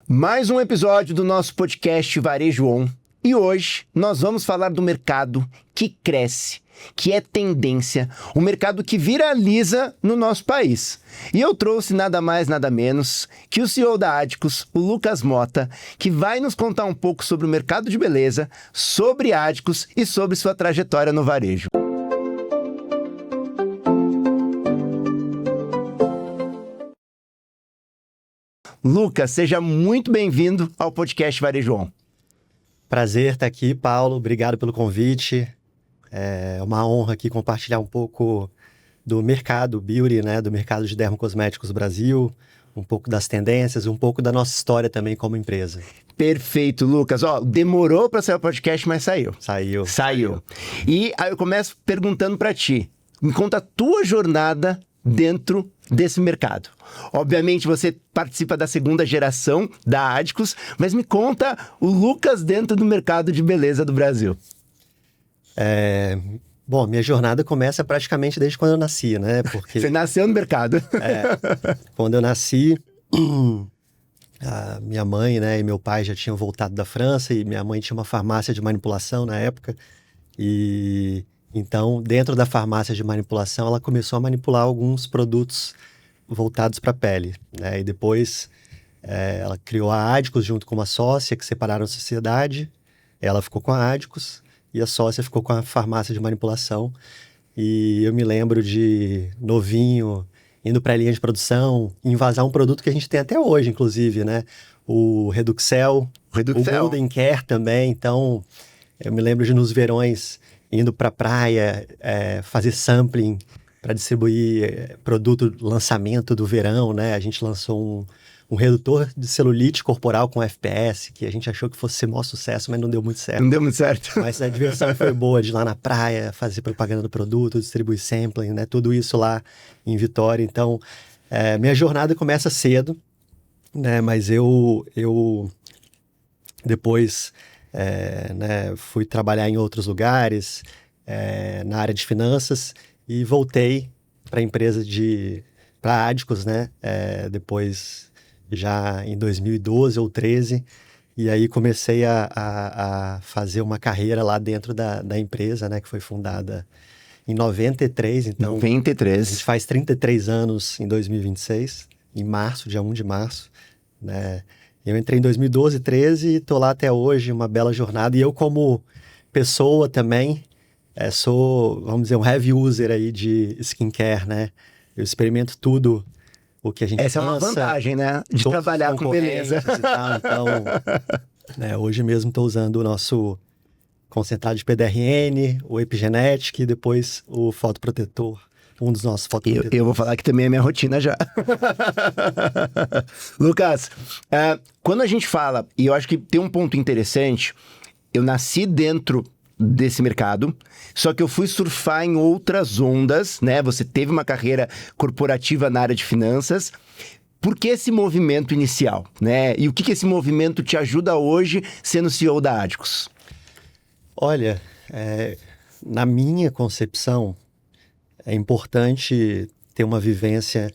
Mais um episódio do nosso podcast Varejo On. E hoje nós vamos falar do mercado que cresce, que é tendência, um mercado que viraliza no nosso país. E eu trouxe nada mais, nada menos que o CEO da Adicus, o Lucas Mota, que vai nos contar um pouco sobre o mercado de beleza, sobre Adicus e sobre sua trajetória no varejo. Lucas, seja muito bem-vindo ao podcast Varejo On. Prazer estar aqui, Paulo. Obrigado pelo convite. É uma honra aqui compartilhar um pouco do mercado beauty, né? Do mercado de dermocosméticos do Brasil, um pouco das tendências, um pouco da nossa história também como empresa. Perfeito, Lucas. Demorou para sair o podcast, mas saiu. Saiu. E aí eu começo perguntando para ti. Me conta a tua jornada dentro desse mercado. Obviamente você participa da segunda geração da Adicus, mas me conta o Lucas dentro do mercado de beleza do Brasil. Bom, minha jornada começa praticamente desde quando eu nasci, né? Porque você nasceu no mercado. Quando eu nasci, a minha mãe, né, e meu pai já tinham voltado da França e minha mãe tinha uma farmácia de manipulação na época. E então, dentro da farmácia de manipulação, ela começou a manipular alguns produtos voltados para a pele, né? E depois ela criou a Adicus junto com uma sócia que separaram a sociedade. Ela ficou com a Adicus e a sócia ficou com a farmácia de manipulação. E eu me lembro de novinho, indo para a linha de produção, invasar um produto que a gente tem até hoje, inclusive, né? O Reduxel, o Golden Care também. Então, eu me lembro de nos verões indo para a praia, fazer sampling para distribuir produto lançamento do verão, né? A gente lançou um redutor de celulite corporal com FPS, que a gente achou que fosse ser maior sucesso, mas não deu muito certo. Não deu muito certo. Mas a diversão foi boa, de ir lá na praia, fazer propaganda do produto, distribuir sampling, né? Tudo isso lá em Vitória. Então, minha jornada começa cedo, né? Mas eu depois fui trabalhar em outros lugares, na área de finanças, e voltei para a empresa para a Adicus, né? Depois, já em 2012 ou 2013, e aí comecei a fazer uma carreira lá dentro da empresa, né? Que foi fundada em 93, então 93. A gente faz 33 anos em 2026, em março, dia 1 de março, né? Eu entrei em 2012, 2013 e tô lá até hoje, uma bela jornada. E eu, como pessoa também, sou, vamos dizer, um heavy user aí de skincare, né? Eu experimento tudo o que a gente Essa é uma vantagem, né? De trabalhar com beleza. E tal. Então, hoje mesmo estou usando o nosso concentrado de PDRN, o Epigenetic e depois o fotoprotetor. Um dos nossos fotoprotetores. Eu vou falar que também é minha rotina já. Lucas, quando a gente fala, e eu acho que tem um ponto interessante, eu nasci dentro desse mercado, só que eu fui surfar em outras ondas, né? Você teve uma carreira corporativa na área de finanças. Por que esse movimento inicial, né? E o que esse movimento te ajuda hoje sendo CEO da Adicus? Olha, na minha concepção, é importante ter uma vivência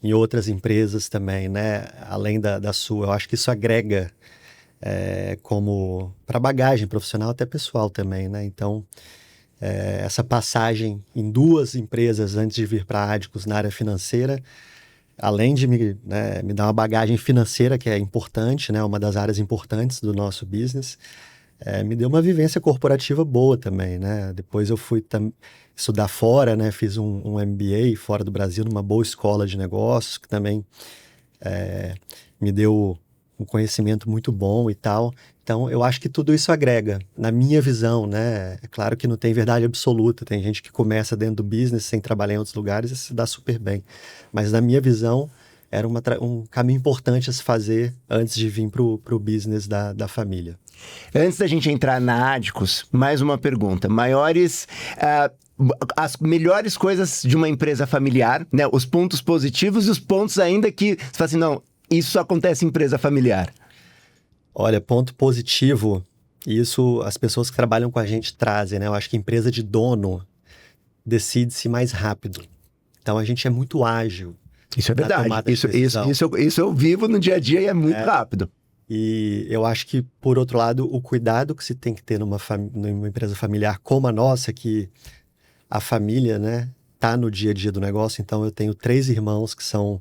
em outras empresas também, né? Além da sua. Eu acho que isso agrega como para bagagem profissional, até pessoal também, né? Então, essa passagem em duas empresas antes de vir para a Adicus na área financeira, além de me dar uma bagagem financeira, que é importante, né? Uma das áreas importantes do nosso business, me deu uma vivência corporativa boa também, né? Depois eu fui estudar fora, né? Fiz um MBA fora do Brasil, numa boa escola de negócios, que também me deu um conhecimento muito bom e tal. Então, eu acho que tudo isso agrega, na minha visão, né? É claro que não tem verdade absoluta, tem gente que começa dentro do business sem trabalhar em outros lugares e se dá super bem. Mas na minha visão, era um caminho importante a se fazer antes de vir pro business da família. Antes da gente entrar na Adicus, mais uma pergunta. As melhores coisas de uma empresa familiar, né? Os pontos positivos e os pontos ainda que você fala assim, não, isso acontece em empresa familiar. Olha, ponto positivo, isso as pessoas que trabalham com a gente trazem, né? Eu acho que empresa de dono decide-se mais rápido. Então a gente é muito ágil. Isso é verdade. Isso eu vivo no dia a dia e é muito rápido. E eu acho que, por outro lado, o cuidado que se tem que ter numa empresa familiar como a nossa, que a família, né, tá no dia a dia do negócio. Então, eu tenho 3 irmãos que são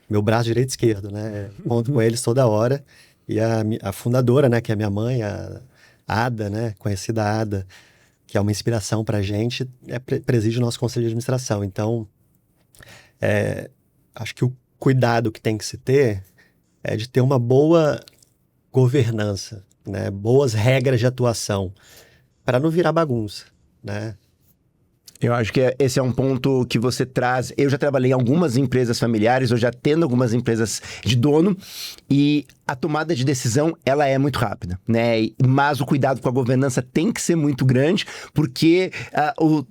meu braço direito e esquerdo, né? Conto com eles toda hora. E a fundadora, né, que é a minha mãe, a Ada, né, conhecida Ada, que é uma inspiração pra gente, preside o nosso conselho de administração. Então, acho que o cuidado que tem que se ter é de ter uma boa governança, né? Boas regras de atuação, para não virar bagunça, né? Eu acho que esse é um ponto que você traz. Eu já trabalhei em algumas empresas familiares, eu já tendo algumas empresas de dono, e a tomada de decisão, ela é muito rápida, né? Mas o cuidado com a governança tem que ser muito grande, porque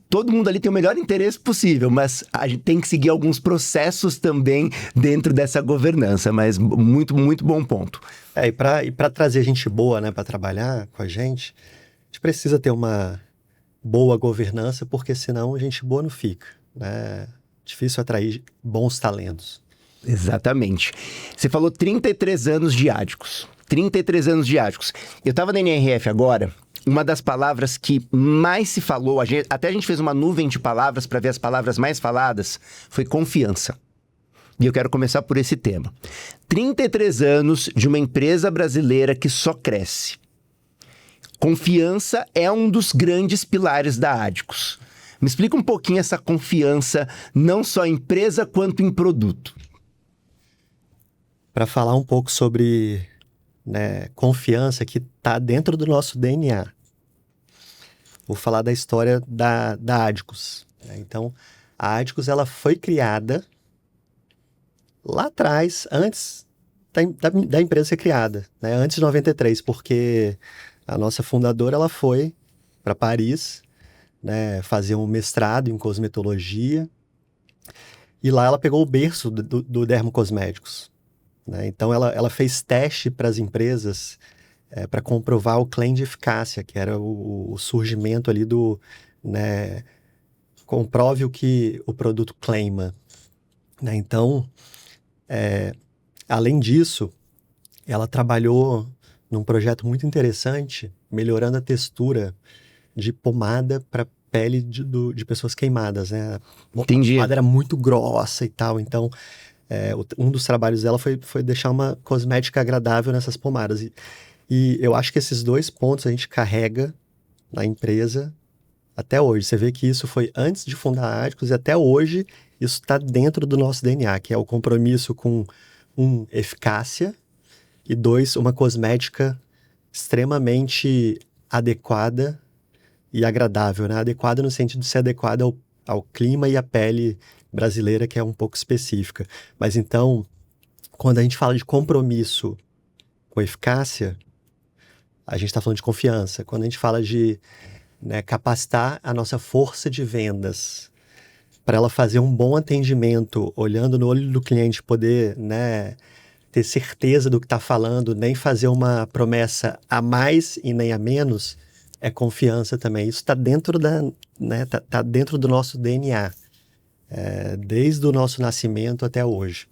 todo mundo ali tem o melhor interesse possível, mas a gente tem que seguir alguns processos também dentro dessa governança, mas muito, muito bom ponto. E para trazer gente boa, né, para trabalhar com a gente precisa ter uma boa governança, porque senão gente boa não fica, né? Difícil atrair bons talentos. Exatamente. Você falou 33 anos de Ádicos. 33 anos de Ádicos. Eu estava na NRF agora, uma das palavras que mais se falou, até a gente fez uma nuvem de palavras para ver as palavras mais faladas, foi confiança. E eu quero começar por esse tema. 33 anos de uma empresa brasileira que só cresce. Confiança é um dos grandes pilares da Ádicos. Me explica um pouquinho essa confiança, não só em empresa quanto em produto. Para falar um pouco sobre, né, confiança que está dentro do nosso DNA. Vou falar da história da Ádicos. Então, a Ádicos ela foi criada lá atrás, antes da empresa ser criada, né? Antes de 93, porque a nossa fundadora ela foi para Paris, né, fazer um mestrado em cosmetologia, e lá ela pegou o berço do dermocosméticos, né? Então ela fez teste para as empresas para comprovar o claim de eficácia, que era o surgimento ali do, né, comprove o que o produto claima, né? Então, além disso, ela trabalhou num projeto muito interessante, melhorando a textura de pomada para pele de pessoas queimadas, né? Entendi. A pomada era muito grossa e tal, então um dos trabalhos dela foi deixar uma cosmética agradável nessas pomadas. E eu acho que esses 2 pontos a gente carrega na empresa até hoje. Você vê que isso foi antes de fundar a Ádicos e até hoje isso está dentro do nosso DNA, que é o compromisso com, eficácia, e 2, uma cosmética extremamente adequada e agradável, né? Adequada no sentido de ser adequada ao clima e à pele brasileira, que é um pouco específica. Mas então, quando a gente fala de compromisso com eficácia, a gente está falando de confiança. Quando a gente fala de, né, capacitar a nossa força de vendas para ela fazer um bom atendimento, olhando no olho do cliente, poder, né, ter certeza do que está falando, nem fazer uma promessa a mais e nem a menos, é confiança também. Isso está dentro tá dentro do nosso DNA, desde o nosso nascimento até hoje.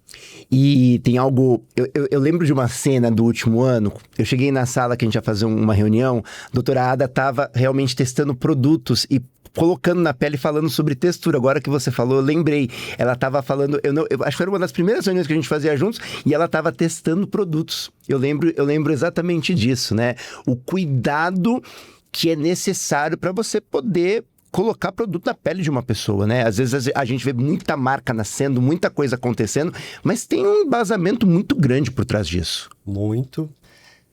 E tem algo... Eu lembro de uma cena do último ano, eu cheguei na sala que a gente ia fazer uma reunião, a doutora Ada estava realmente testando produtos e colocando na pele, falando sobre textura. Agora que você falou, eu lembrei. Ela estava falando... Eu acho que era uma das primeiras reuniões que a gente fazia juntos, e ela estava testando produtos. Eu lembro exatamente disso, né? O cuidado que é necessário para você poder colocar produto na pele de uma pessoa, né? Às vezes a gente vê muita marca nascendo, muita coisa acontecendo, mas tem um embasamento muito grande por trás disso. Muito.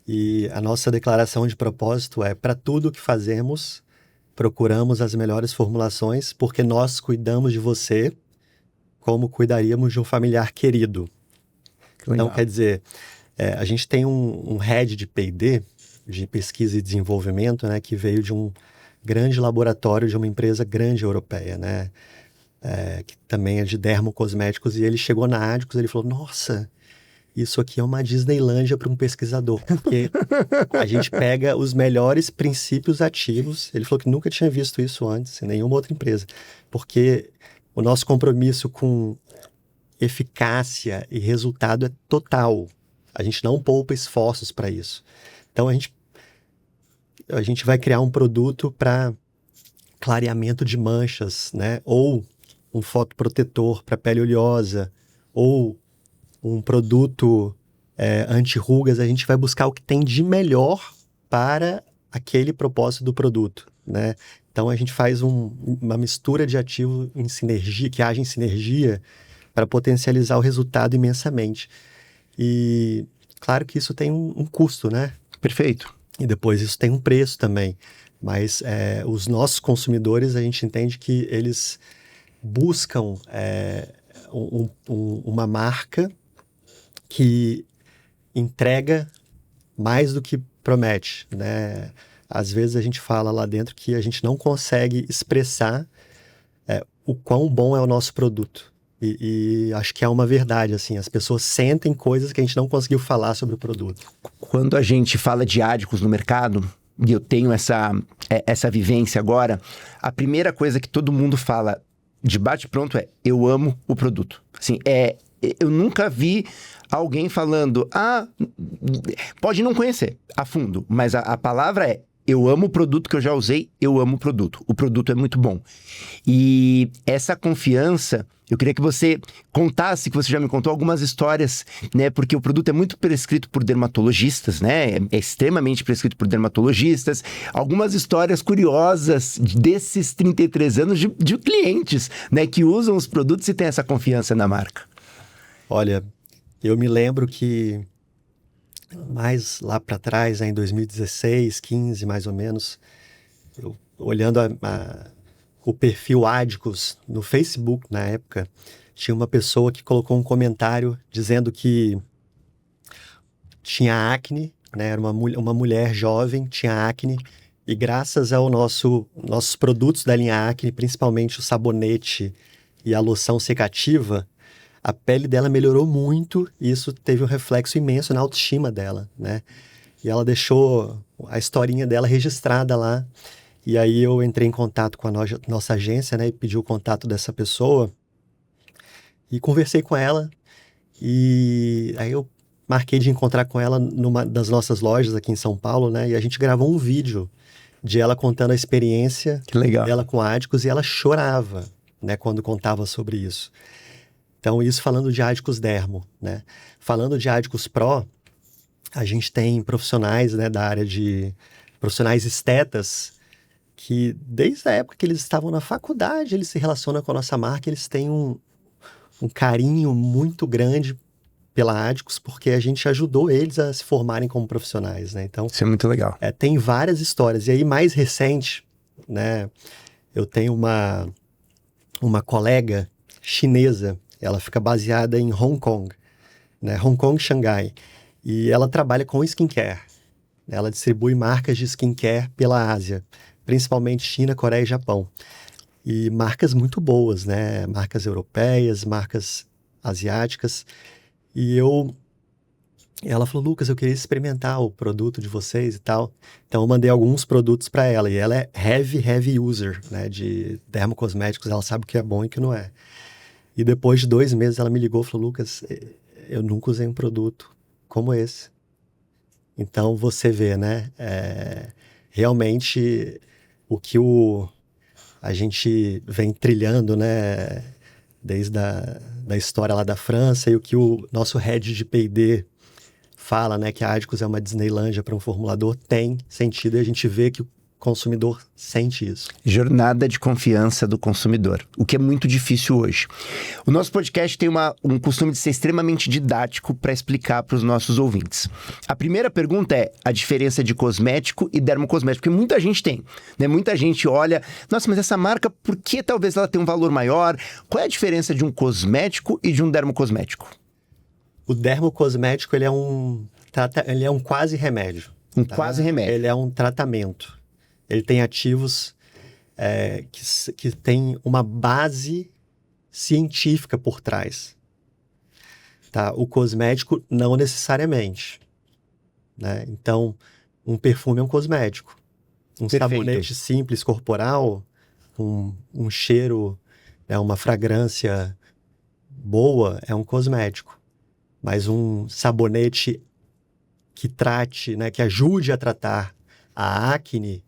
E a nossa declaração de propósito é: para tudo que fazemos, procuramos as melhores formulações, porque nós cuidamos de você como cuidaríamos de um familiar querido. Então, quer dizer, a gente tem um head de P&D, de pesquisa e desenvolvimento, né, que veio de um grande laboratório de uma empresa grande europeia, né, que também é de dermocosméticos, e ele chegou na Ádicos e ele falou: nossa, isso aqui é uma Disneylândia para um pesquisador, porque a gente pega os melhores princípios ativos. Ele falou que nunca tinha visto isso antes em nenhuma outra empresa, porque o nosso compromisso com eficácia e resultado é total. A gente não poupa esforços para isso. Então, a gente vai criar um produto para clareamento de manchas, né? Ou um fotoprotetor para pele oleosa, ou um produto anti-rugas. A gente vai buscar o que tem de melhor para aquele propósito do produto, né? Então, a gente faz uma mistura de ativo em sinergia, que age em sinergia para potencializar o resultado imensamente. E claro que isso tem um custo, né? Perfeito. E depois isso tem um preço também. Mas os nossos consumidores, a gente entende que eles buscam uma marca que entrega mais do que promete, né? Às vezes a gente fala lá dentro que a gente não consegue expressar o quão bom é o nosso produto. E acho que é uma verdade, assim, as pessoas sentem coisas que a gente não conseguiu falar sobre o produto. Quando a gente fala de ádicos no mercado, e eu tenho essa vivência agora, a primeira coisa que todo mundo fala de bate-pronto é: eu amo o produto. Assim, eu nunca vi alguém falando, pode não conhecer a fundo, mas a palavra é: eu amo o produto que eu já usei, eu amo o produto é muito bom. E essa confiança, eu queria que você contasse, que você já me contou algumas histórias, né? Porque o produto é muito prescrito por dermatologistas, né? É extremamente prescrito por dermatologistas. Algumas histórias curiosas desses 33 anos de clientes, né? Que usam os produtos e têm essa confiança na marca. Olha, eu me lembro que mais lá para trás, em 2016, 15 mais ou menos, eu, olhando o perfil Ádicos no Facebook na época, tinha uma pessoa que colocou um comentário dizendo que tinha acne, né? Era uma mulher jovem, tinha acne, e graças ao nossos produtos da linha acne, principalmente o sabonete e a loção secativa, a pele dela melhorou muito e isso teve um reflexo imenso na autoestima dela, né? E ela deixou a historinha dela registrada lá. E aí eu entrei em contato com a nossa agência, né? E pedi o contato dessa pessoa. E conversei com ela. E aí eu marquei de encontrar com ela numa das nossas lojas aqui em São Paulo, né? E a gente gravou um vídeo de ela contando a experiência dela com Ádicos. E ela chorava, né? Quando contava sobre isso. Então, isso falando de Ádicos Dermo, né? Falando de Ádicos Pro, a gente tem profissionais, né, da área de profissionais estetas que, desde a época que eles estavam na faculdade, eles se relacionam com a nossa marca, eles têm um carinho muito grande pela Ádicos, porque a gente ajudou eles a se formarem como profissionais, né? Então, isso é muito legal. Tem várias histórias. E aí, mais recente, né, eu tenho uma colega chinesa. Ela fica baseada em Hong Kong, né? Hong Kong, Xangai. E ela trabalha com skincare. Ela distribui marcas de skincare pela Ásia, principalmente China, Coreia e Japão. E marcas muito boas, né? Marcas europeias, marcas asiáticas. E ela falou: Lucas, eu queria experimentar o produto de vocês e tal. Então eu mandei alguns produtos para ela. E ela é heavy user, né? De dermocosméticos. Ela sabe o que é bom e o que não é. E depois de 2 meses ela me ligou e falou: Lucas, eu nunca usei um produto como esse. Então você vê, né? Realmente o que a gente vem trilhando, né? Desde da história lá da França, e o que o nosso head de P&D fala, né? Que a Ádicos é uma Disneylândia para um formulador, tem sentido, e a gente vê que o consumidor sente isso. Jornada de confiança do consumidor, o que é muito difícil hoje. O nosso podcast tem um costume de ser extremamente didático para explicar para os nossos ouvintes. A primeira pergunta é a diferença de cosmético e dermocosmético, porque muita gente tem, né? Muita gente olha, nossa, mas essa marca, por que talvez ela tenha um valor maior? Qual é a diferença de um cosmético e de um dermocosmético? O dermocosmético, ele é um quase remédio. Quase remédio. Ele é um tratamento. Ele tem ativos que tem uma base científica por trás. Tá? O cosmético, não necessariamente. Né? Então, um perfume é um cosmético. Um sabonete simples, corporal, um cheiro, uma fragrância boa, é um cosmético. mas um sabonete que trate, né, que ajude a tratar a acne,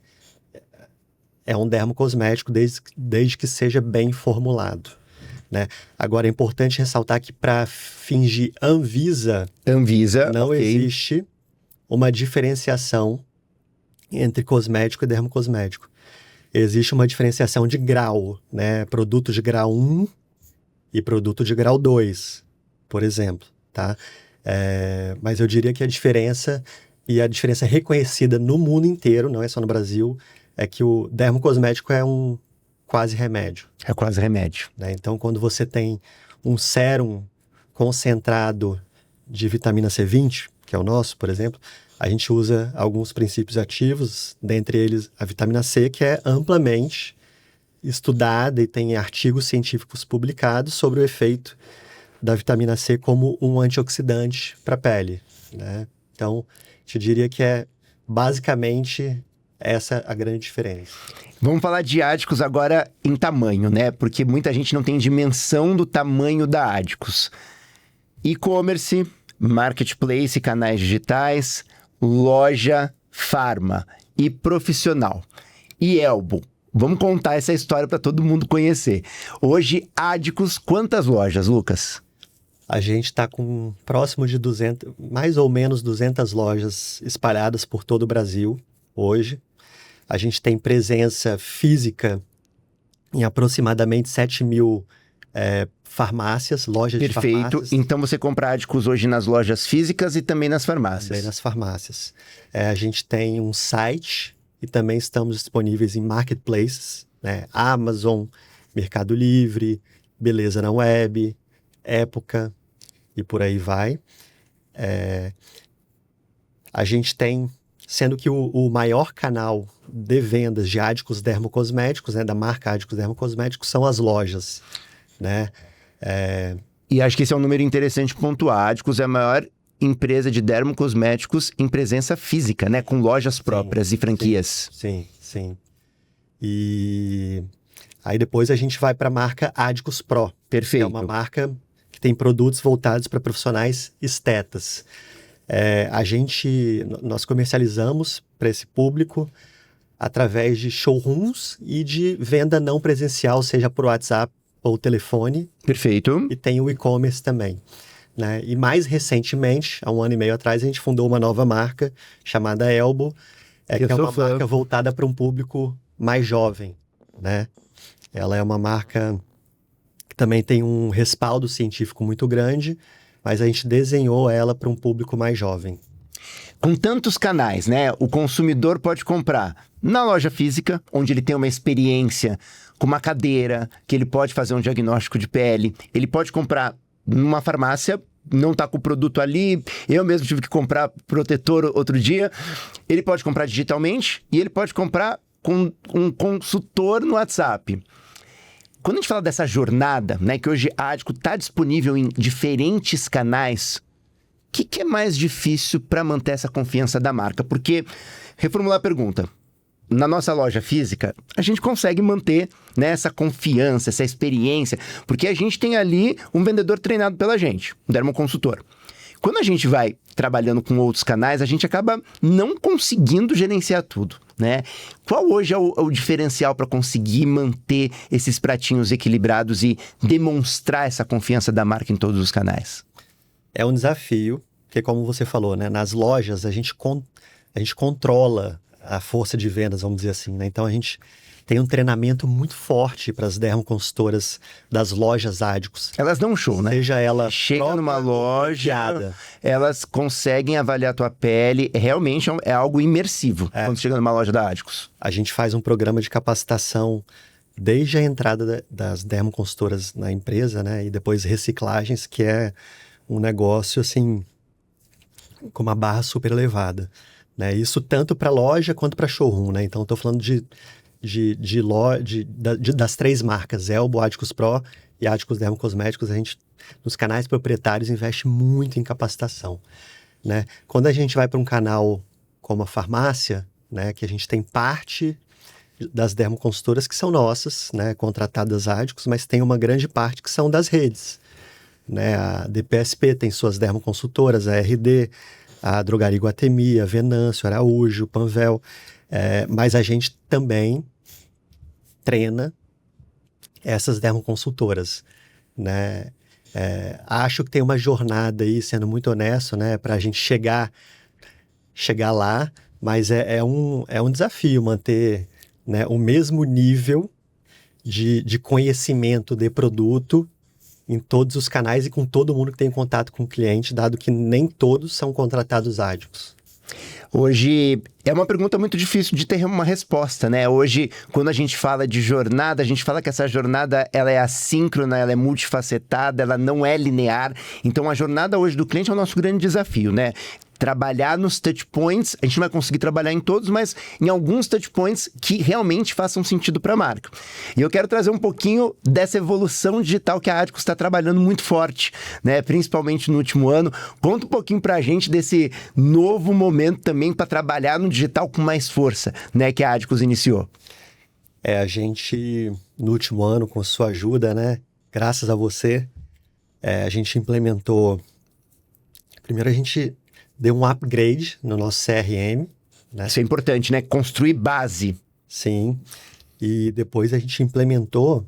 é um dermocosmético desde que seja bem formulado, né? Agora, é importante ressaltar que para fingir Anvisa, não existe uma diferenciação entre cosmético e dermocosmético. Existe uma diferenciação de grau, né? Produto de grau 1 e produto de grau 2, por exemplo, tá? Mas eu diria que a diferença reconhecida no mundo inteiro, não é só no Brasil, é que o dermocosmético é um quase remédio. É quase remédio. Né? Então, quando você tem um sérum concentrado de vitamina C20, que é o nosso, por exemplo, a gente usa alguns princípios ativos, dentre eles a vitamina C, que é amplamente estudada e tem artigos científicos publicados sobre o efeito da vitamina C como um antioxidante para a pele, né? Então, te diria que é basicamente essa a grande diferença. Vamos falar de Adicus agora em tamanho, né? Porque muita gente não tem dimensão do tamanho da Adicus. E-commerce, marketplace, canais digitais, loja, farma e profissional. E Elbo. Vamos contar essa história para todo mundo conhecer. Hoje, Adicus, quantas lojas, Lucas? A gente está com próximo de 200, mais ou menos 200 lojas espalhadas por todo o Brasil hoje. A gente tem presença física em aproximadamente 7.000 farmácias, lojas de farmácias. Perfeito. Então você compra Adicus hoje nas lojas físicas e também nas farmácias. Também nas farmácias. A gente tem um site e também estamos disponíveis em marketplaces, né? Amazon, Mercado Livre, Beleza na Web, Época e por aí vai. A gente tem, sendo que o maior canal de vendas de Adicus Dermocosméticos, né, da marca Adicus Dermocosméticos, são as lojas, né? E acho que esse é um número interessante pontuar. A Adicus é a maior empresa de dermocosméticos em presença física, né? Com lojas próprias e franquias. Sim. E aí depois a gente vai para a marca Adicus Pro. Perfeito. Que é uma marca que tem produtos voltados para profissionais estetas. Nós comercializamos para esse público através de showrooms e de venda não presencial, seja por WhatsApp ou telefone. Perfeito. E tem o e-commerce também, né? E mais recentemente, há 1 ano e meio atrás, a gente fundou uma nova marca chamada Elbo, que é uma marca voltada para um público mais jovem, né? Ela é uma marca que também tem um respaldo científico muito grande, mas a gente desenhou ela para um público mais jovem. Com tantos canais, né? O consumidor pode comprar na loja física, onde ele tem uma experiência com uma cadeira, que ele pode fazer um diagnóstico de pele. Ele pode comprar numa farmácia, não tá com o produto ali. Eu mesmo tive que comprar protetor outro dia. Ele pode comprar digitalmente e ele pode comprar com um consultor no WhatsApp. Quando a gente fala dessa jornada, né, que hoje a Adicus está disponível em diferentes canais, o que é mais difícil para manter essa confiança da marca? Porque, reformular a pergunta, na nossa loja física, a gente consegue manter, né, essa confiança, essa experiência, porque a gente tem ali um vendedor treinado pela gente, um dermoconsultor. Quando a gente vai trabalhando com outros canais, a gente acaba não conseguindo gerenciar tudo, né? Qual hoje é o diferencial para conseguir manter esses pratinhos equilibrados e demonstrar essa confiança da marca em todos os canais? É um desafio, porque como você falou, né, nas lojas a gente controla a força de vendas, vamos dizer assim, né? Então a gente tem um treinamento muito forte para as dermoconsultoras das lojas Adicus. Elas dão um show, né? Seja ela chega numa loja, elas conseguem avaliar a tua pele. Realmente é algo imersivo quando chega numa loja da Adicus. A gente faz um programa de capacitação desde a entrada das dermoconsultoras na empresa, né? E depois reciclagens, que é um negócio, assim, com uma barra super elevada, né? Isso tanto para loja quanto para showroom, né? Então, estou falando das 3 marcas, Elbo, Adicus Pro e Adicus Dermocosméticos. A gente, nos canais proprietários, investe muito em capacitação, né? Quando a gente vai para um canal como a farmácia, né, que a gente tem parte das dermoconsultoras que são nossas, né, contratadas Adicus, mas tem uma grande parte que são das redes, né? A DPSP tem suas dermoconsultoras, a RD, a Drogaria Iguatemi, a Venâncio, Araújo, Panvel. Mas a gente também treina essas dermoconsultoras, né? Acho que tem uma jornada aí, sendo muito honesto, né? Para a gente chegar lá, mas é um desafio manter, né, o mesmo nível de conhecimento de produto em todos os canais e com todo mundo que tem contato com o cliente, dado que nem todos são contratados ádicos. Hoje é uma pergunta muito difícil de ter uma resposta, né? Hoje, quando a gente fala de jornada, a gente fala que essa jornada ela é assíncrona, ela é multifacetada, ela não é linear. Então, a jornada hoje do cliente é o nosso grande desafio, né? Trabalhar nos touch points, a gente não vai conseguir trabalhar em todos, mas em alguns touch points que realmente façam sentido para a marca. E eu quero trazer um pouquinho dessa evolução digital que a Adicus está trabalhando muito forte, né? Principalmente no último ano. Conta um pouquinho para a gente desse novo momento também para trabalhar no digital com mais força, né? Que a Adicus iniciou. A gente, no último ano, com sua ajuda, né? Graças a você, a gente implementou... Primeiro a gente deu um upgrade no nosso CRM, né? Isso é importante, né? Construir base. Sim. E depois a gente implementou,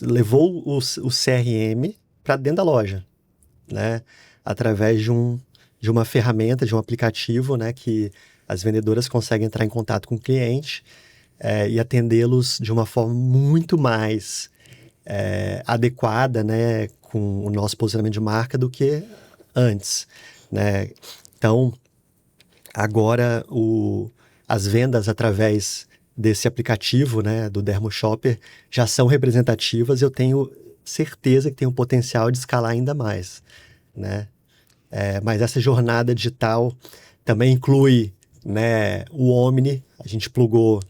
levou o CRM para dentro da loja, né? Através de uma ferramenta, de um aplicativo, né? Que as vendedoras conseguem entrar em contato com o cliente e atendê-los de uma forma muito mais adequada, né? Com o nosso posicionamento de marca do que antes, né? Então, agora as vendas através desse aplicativo, né, do Dermo Shopper, já são representativas e eu tenho certeza que tem um potencial de escalar ainda mais, né? Mas essa jornada digital também inclui, né, o Omni. A gente plugou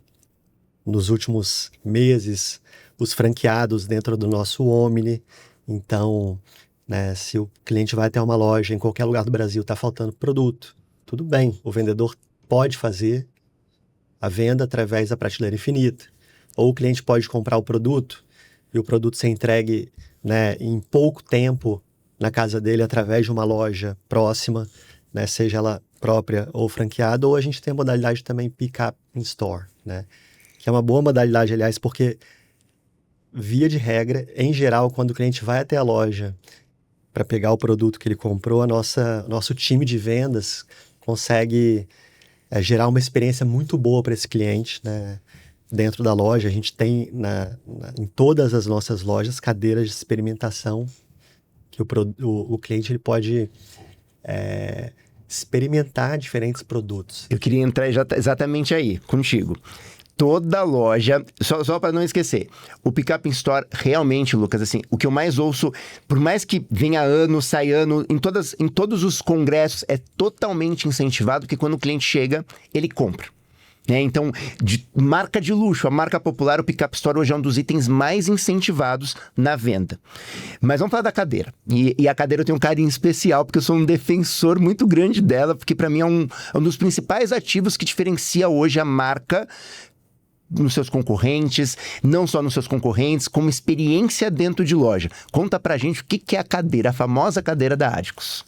nos últimos meses os franqueados dentro do nosso Omni. Então, né, se o cliente vai até uma loja em qualquer lugar do Brasil, está faltando produto, tudo bem, o vendedor pode fazer a venda através da prateleira infinita. Ou o cliente pode comprar o produto e o produto ser entregue, né, em pouco tempo na casa dele através de uma loja próxima, né, seja ela própria ou franqueada, ou a gente tem a modalidade também pick-up in store, né, que é uma boa modalidade, aliás, porque via de regra, em geral, quando o cliente vai até a loja para pegar o produto que ele comprou, nosso time de vendas consegue gerar uma experiência muito boa para esse cliente, né? Dentro da loja, a gente tem em todas as nossas lojas cadeiras de experimentação que o cliente ele pode experimentar diferentes produtos. Eu queria entrar exatamente aí, contigo. Toda loja, só para não esquecer, o Pick-up in Store realmente, Lucas, assim, o que eu mais ouço, por mais que venha ano, sai ano, em todos os congressos, é totalmente incentivado, porque quando o cliente chega, ele compra. Então, de marca de luxo, a marca popular, o Pick-up Store hoje é um dos itens mais incentivados na venda. Mas vamos falar da cadeira. E a cadeira eu tenho um carinho especial, porque eu sou um defensor muito grande dela, porque para mim é um dos principais ativos que diferencia hoje a marca nos seus concorrentes, não só nos seus concorrentes, como experiência dentro de loja. Conta pra gente o que é a cadeira, a famosa cadeira da Adicus.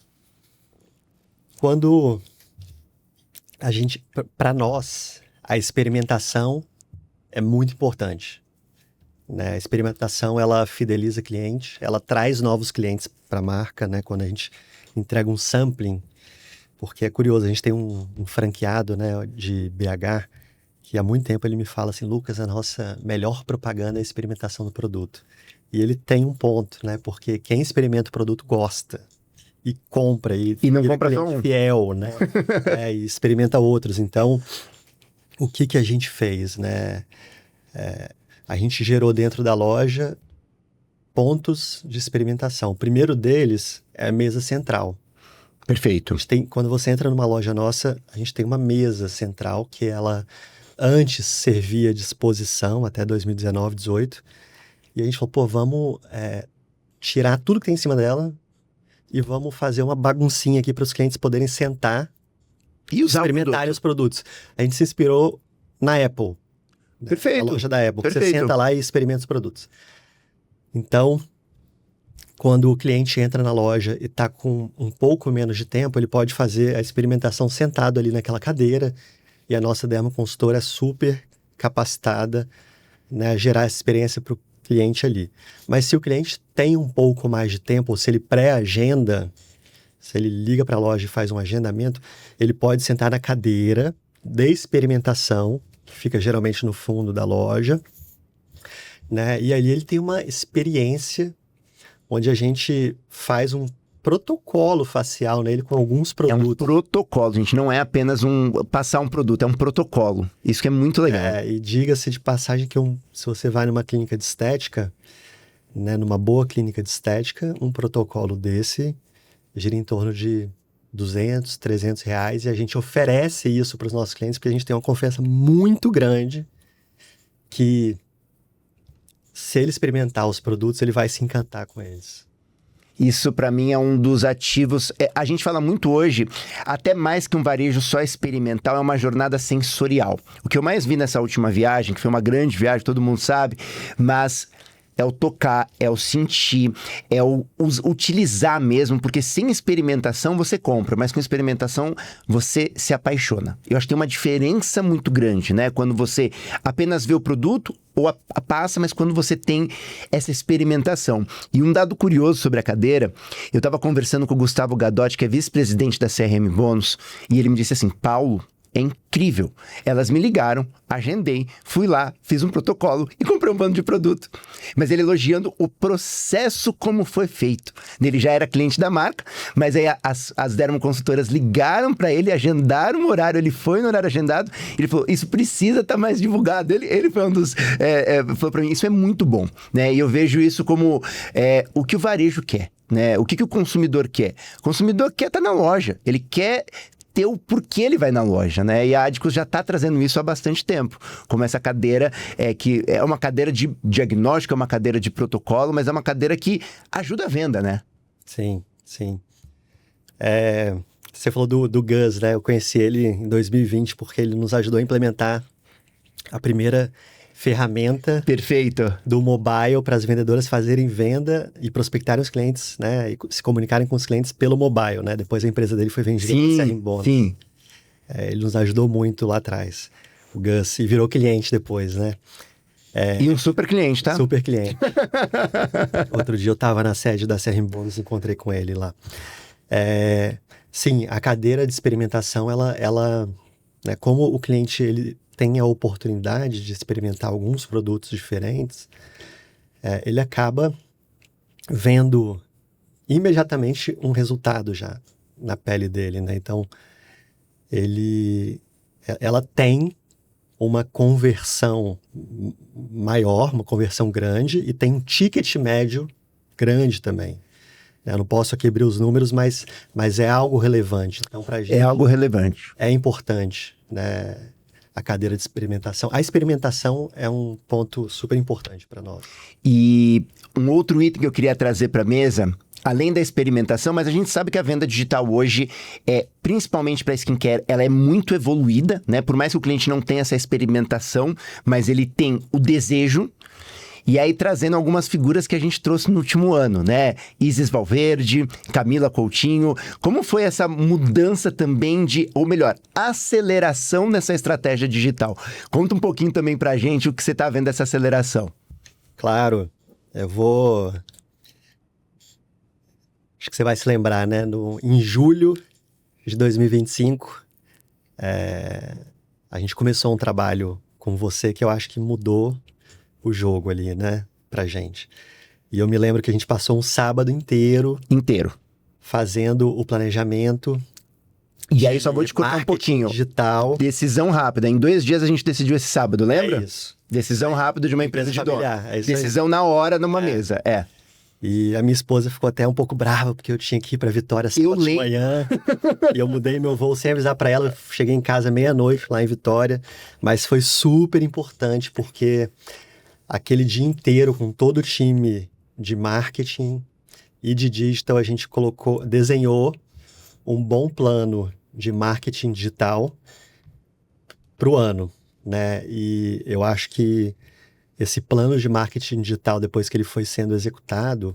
Quando para nós, a experimentação é muito importante, né? A experimentação, ela fideliza cliente, ela traz novos clientes para a marca, né? Quando a gente entrega um sampling, porque é curioso, a gente tem um franqueado, né, de BH, que há muito tempo ele me fala assim, Lucas, a nossa melhor propaganda é a experimentação do produto. E ele tem um ponto, né? Porque quem experimenta o produto gosta e compra. E não compra só um. Fiel, né? E experimenta outros. Então, o que a gente fez, né? A gente gerou dentro da loja pontos de experimentação. O primeiro deles é a mesa central. Perfeito. Quando você entra numa loja nossa, a gente tem uma mesa central que ela antes servia de exposição até 2019, 2018. E a gente falou, pô, vamos tirar tudo que tem em cima dela e vamos fazer uma baguncinha aqui para os clientes poderem sentar e experimentarem os produtos. A gente se inspirou na Apple. Perfeito. A loja da Apple. Perfeito. Você senta lá e experimenta os produtos. Então, quando o cliente entra na loja e está com um pouco menos de tempo, ele pode fazer a experimentação sentado ali naquela cadeira, e a nossa dermoconsultora é super capacitada, né, a gerar essa experiência para o cliente ali. Mas se o cliente tem um pouco mais de tempo, ou se ele pré-agenda, se ele liga para a loja e faz um agendamento, ele pode sentar na cadeira de experimentação, que fica geralmente no fundo da loja, né? E ali ele tem uma experiência onde a gente faz um protocolo facial nele com alguns É produtos. um protocolo, gente. Não é apenas passar um produto, é um protocolo. Isso que é muito legal. E diga-se de passagem que se você vai numa clínica de estética, né, numa boa clínica de estética, um protocolo desse gira em torno de R$200, R$300, e a gente oferece isso para os nossos clientes porque a gente tem uma confiança muito grande que, se ele experimentar os produtos, ele vai se encantar com eles. Isso, para mim, é um dos ativos. A gente fala muito hoje, até mais que um varejo só experimental, é uma jornada sensorial. O que eu mais vi nessa última viagem, que foi uma grande viagem, todo mundo sabe, mas é o tocar, é o sentir, é o utilizar mesmo, porque sem experimentação você compra, mas com experimentação você se apaixona. Eu acho que tem uma diferença muito grande, né? Quando você apenas vê o produto ou passa, mas quando você tem essa experimentação. E um dado curioso sobre a cadeira, eu estava conversando com o Gustavo Gadotti, que é vice-presidente da CRM Bônus, e ele me disse assim: Paulo, é incrível. Elas me ligaram, agendei, fui lá, fiz um protocolo e comprei um bando de produto. Mas ele elogiando o processo como foi feito. Ele já era cliente da marca, mas aí as dermoconsultoras ligaram para ele, agendaram um horário, ele foi no horário agendado, ele falou, isso precisa estar mais divulgado. Ele foi um dos... falou para mim, isso é muito bom, né? E eu vejo isso como o que o varejo quer, né? O que o consumidor quer? O consumidor quer estar na loja, ele quer ter o porquê ele vai na loja, né? E a Adicus já está trazendo isso há bastante tempo. Como essa cadeira, que é uma cadeira de diagnóstico, é uma cadeira de protocolo, mas é uma cadeira que ajuda a venda, né? Sim, sim. Você falou do Gus, né? Eu conheci ele em 2020 porque ele nos ajudou a implementar a primeira ferramenta Perfeito. do mobile para as vendedoras fazerem venda e prospectarem os clientes, né? E se comunicarem com os clientes pelo mobile, né? Depois a empresa dele foi vendida para CRM Bônus. Sim. Ele nos ajudou muito lá atrás, o Gus, e virou cliente depois, né? E um super cliente, tá? Super cliente. Outro dia eu estava na sede da CRM Bônus e encontrei com ele lá. Sim, a cadeira de experimentação, ela né, como o cliente ele tem a oportunidade de experimentar alguns produtos diferentes, ele acaba vendo imediatamente um resultado já na pele dele, né? Então, ela tem uma conversão maior, uma conversão grande, e tem um ticket médio grande também. Eu não posso aqui abrir os números, mas é algo relevante. Então, pra gente, é algo relevante. É importante, né? A cadeira de experimentação. A experimentação é um ponto super importante para nós. E um outro item que eu queria trazer para a mesa, além da experimentação, mas a gente sabe que a venda digital hoje, principalmente para skincare, ela é muito evoluída, né? Por mais que o cliente não tenha essa experimentação, mas ele tem o desejo. E aí trazendo algumas figuras que a gente trouxe no último ano, né? Isis Valverde, Camila Coutinho. Como foi essa mudança também ou melhor, aceleração nessa estratégia digital? Conta um pouquinho também pra gente o que você tá vendo dessa aceleração. Claro, acho que você vai se lembrar, né? Em julho de 2025, a gente começou um trabalho com você que eu acho que mudou o jogo ali, né, pra gente. E eu me lembro que a gente passou um sábado inteiro fazendo o planejamento. E aí só vou te cortar um pouquinho. Digital. Decisão rápida. Em 2 dias a gente decidiu esse sábado, lembra? É isso. Decisão rápida de uma empresa de dono. Decisão aí. Na hora numa mesa. E a minha esposa ficou até um pouco brava, porque eu tinha que ir pra Vitória às 4 de manhã. E eu mudei meu voo sem avisar pra ela. Cheguei em casa meia-noite lá em Vitória. Mas foi super importante, porque aquele dia inteiro, com todo o time de marketing e de digital, a gente desenhou um bom plano de marketing digital para o ano, né? E eu acho que esse plano de marketing digital, depois que ele foi sendo executado,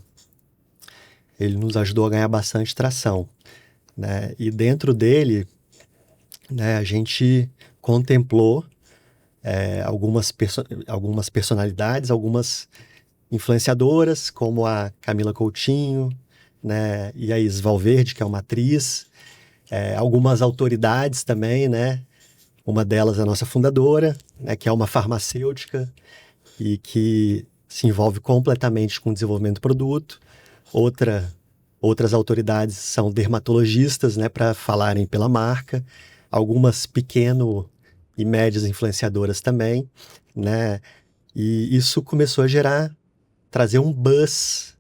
ele nos ajudou a ganhar bastante tração, né? E dentro dele, né, a gente contemplou algumas personalidades, algumas influenciadoras, como a Camila Coutinho, né, e a Is Valverde, que é uma atriz, algumas autoridades também, né? Uma delas é a nossa fundadora, né, que é uma farmacêutica e que se envolve completamente com o desenvolvimento do produto. Outras autoridades são dermatologistas, né, para falarem pela marca. Algumas pequeno e médias influenciadoras também, né? E isso começou a trazer um buzz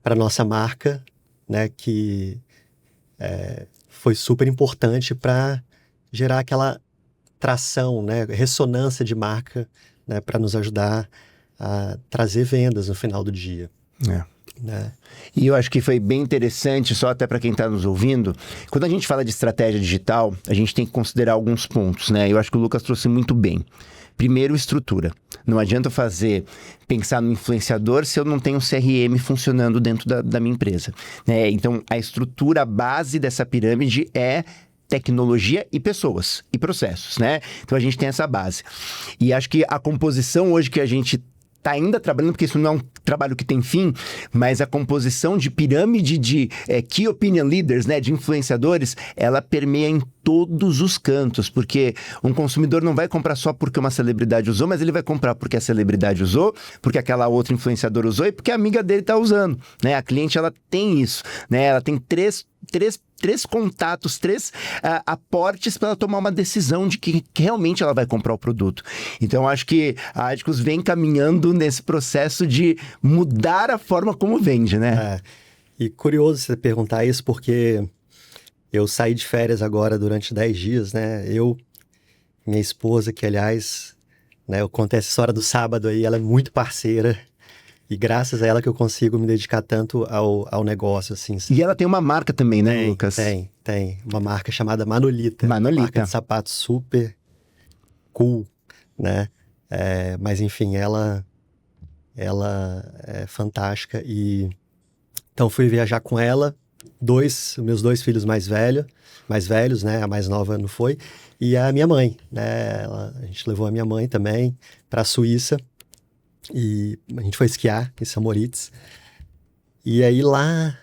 para nossa marca, né, que foi super importante para gerar aquela tração, né, ressonância de marca, né, para nos ajudar a trazer vendas no final do dia. Né? E eu acho que foi bem interessante, só até para quem está nos ouvindo, quando a gente fala de estratégia digital, a gente tem que considerar alguns pontos, né? Eu acho que o Lucas trouxe muito bem. Primeiro, estrutura. Não adianta pensar no influenciador se eu não tenho um CRM funcionando dentro da minha empresa, né? Então, a estrutura, a base dessa pirâmide é tecnologia e pessoas e processos, né? Então, a gente tem essa base. E acho que a composição hoje que a gente está ainda trabalhando, porque isso não é um trabalho que tem fim, mas a composição de pirâmide de Key Opinion Leaders, né, de influenciadores, ela permeia em todos os cantos, porque um consumidor não vai comprar só porque uma celebridade usou, mas ele vai comprar porque a celebridade usou, porque aquela outra influenciadora usou e porque a amiga dele está usando, né? A cliente, ela tem isso, né? Ela tem três contatos, aportes para ela tomar uma decisão de que realmente ela vai comprar o produto. Então, acho que a Adicus vem caminhando nesse processo de mudar a forma como vende, né? E curioso você perguntar isso, porque eu saí de férias agora durante 10 dias, né? Minha esposa, que aliás, né, eu contei essa história do sábado aí, ela é muito parceira. E graças a ela que eu consigo me dedicar tanto ao negócio, assim. E ela tem uma marca também, né, Lucas? Tem. Uma marca chamada Manolita. Manolita. Uma marca de sapatos super cool, né? Mas, enfim, ela é fantástica. E então, fui viajar com ela. Meus dois filhos mais velhos, né? A mais nova não foi. E a minha mãe, né? A gente levou a minha mãe também para a Suíça. E a gente foi esquiar em Samoritz. E aí lá,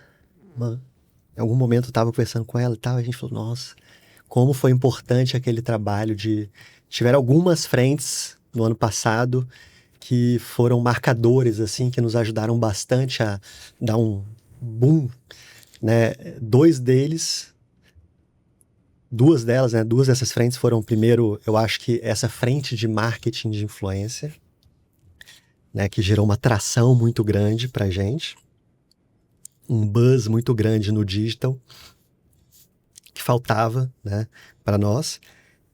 em algum momento eu tava conversando com ela e tal, a gente falou, nossa, como foi importante aquele trabalho tiveram algumas frentes no ano passado que foram marcadores, assim, que nos ajudaram bastante a dar um boom, né? Duas dessas frentes foram, primeiro, eu acho que essa frente de marketing de influência, né, que gerou uma atração muito grande pra gente, um buzz muito grande no digital, que faltava, né, para nós.